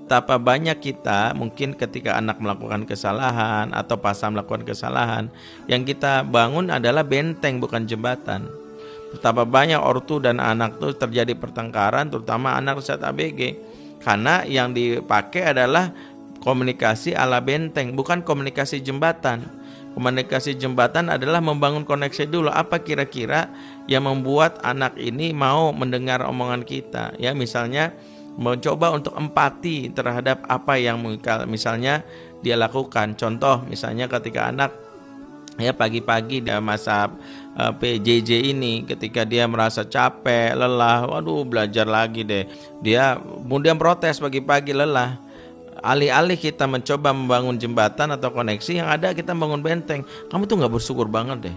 betapa banyak kita mungkin ketika anak melakukan kesalahan atau pasangan melakukan kesalahan, yang kita bangun adalah benteng bukan jembatan. Betapa banyak ortu dan anak tuh terjadi pertengkaran, terutama anak saat ABG, karena yang dipakai adalah komunikasi ala benteng, bukan komunikasi jembatan. Komunikasi jembatan adalah membangun koneksi dulu. Apa kira-kira yang membuat anak ini mau mendengar omongan kita? Ya, misalnya mencoba untuk empati terhadap apa yang misalnya dia lakukan. Contoh misalnya ketika anak ya pagi-pagi di masa PJJ ini, ketika dia merasa capek, lelah, waduh belajar lagi deh, dia kemudian protes pagi-pagi lelah. Alih-alih kita mencoba membangun jembatan atau koneksi, yang ada kita bangun benteng. Kamu tuh gak bersyukur banget deh,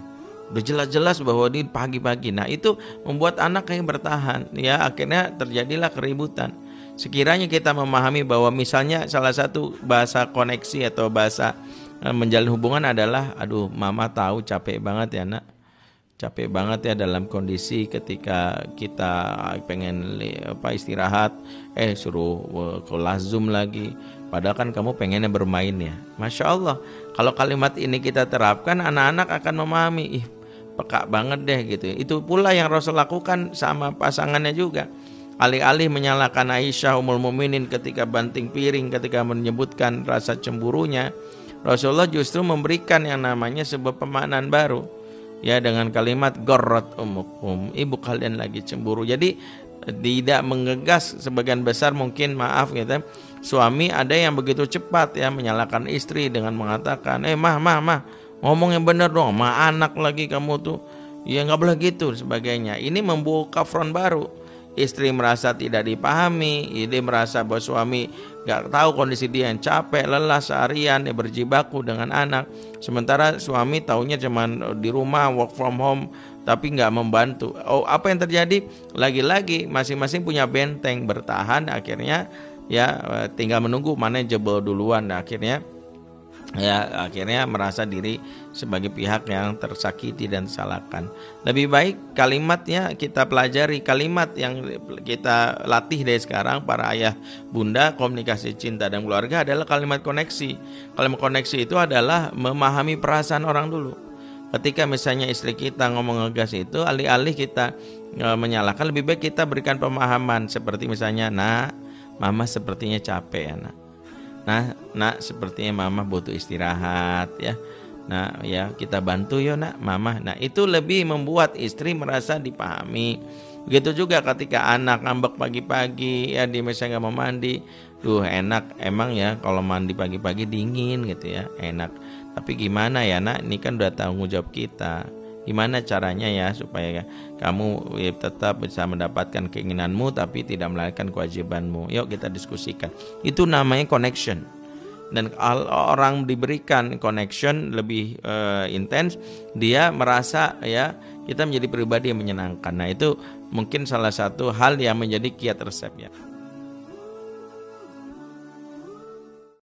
udah jelas-jelas bahwa di pagi-pagi. Nah itu membuat anak yang bertahan, ya akhirnya terjadilah keributan. Sekiranya kita memahami bahwa misalnya salah satu bahasa koneksi atau bahasa menjalin hubungan adalah, aduh mama tahu capek banget ya nak, capek banget ya dalam kondisi ketika kita pengen istirahat, suruh kelas Zoom lagi, padahal kan kamu pengennya bermain ya. Masya Allah, kalau kalimat ini kita terapkan, anak-anak akan memahami, peka banget deh gitu. Itu pula yang Rasul lakukan sama pasangannya juga. Alih-alih menyalahkan Aisyah Ummul Mukminin ketika banting piring, ketika menyebutkan rasa cemburunya, Rasulullah justru memberikan yang namanya sebuah pemaknaan baru, ya, dengan kalimat gharrat ummukum, ibu kalian lagi cemburu. Jadi tidak menggegas sebagian besar mungkin, maaf gitu, suami ada yang begitu cepat ya menyalahkan istri dengan mengatakan, mah ngomong yang benar dong, anak lagi kamu tuh, ya nggak boleh gitu sebagainya. Ini membuka front baru. Istri merasa tidak dipahami, dia merasa bahwa suami gak tahu kondisi dia yang capek, lelah seharian, dia berjibaku dengan anak. Sementara suami taunya cuman di rumah work from home, tapi gak membantu. Oh, apa yang terjadi? Lagi-lagi masing-masing punya benteng bertahan, akhirnya ya tinggal menunggu mana yang jebol duluan. Nah, akhirnya merasa diri sebagai pihak yang tersakiti dan tersalahkan. Lebih baik kalimatnya kita pelajari, kalimat yang kita latih dari sekarang para ayah bunda komunikasi cinta dan keluarga adalah kalimat koneksi. Kalimat koneksi itu adalah memahami perasaan orang dulu. Ketika misalnya istri kita ngomong ngegas itu, alih-alih kita menyalahkan, lebih baik kita berikan pemahaman seperti misalnya, nak, mama sepertinya capek ya nak. Nah, sepertinya mama butuh istirahat ya. Nah, ya kita bantu yo nak, mama. Nah, itu lebih membuat istri merasa dipahami. Begitu juga ketika anak ngambek pagi-pagi, ya dia misalnya nggak mau mandi. Duh enak emang ya kalau mandi pagi-pagi dingin gitu ya, enak. Tapi gimana ya nak, ini kan udah tanggung jawab kita. Gimana caranya ya supaya kamu tetap bisa mendapatkan keinginanmu tapi tidak melanggar kewajibanmu. Yuk kita diskusikan. Itu namanya connection. Dan kalau orang diberikan connection lebih intens, dia merasa ya kita menjadi pribadi yang menyenangkan. Nah itu mungkin salah satu hal yang menjadi kiat resep ya.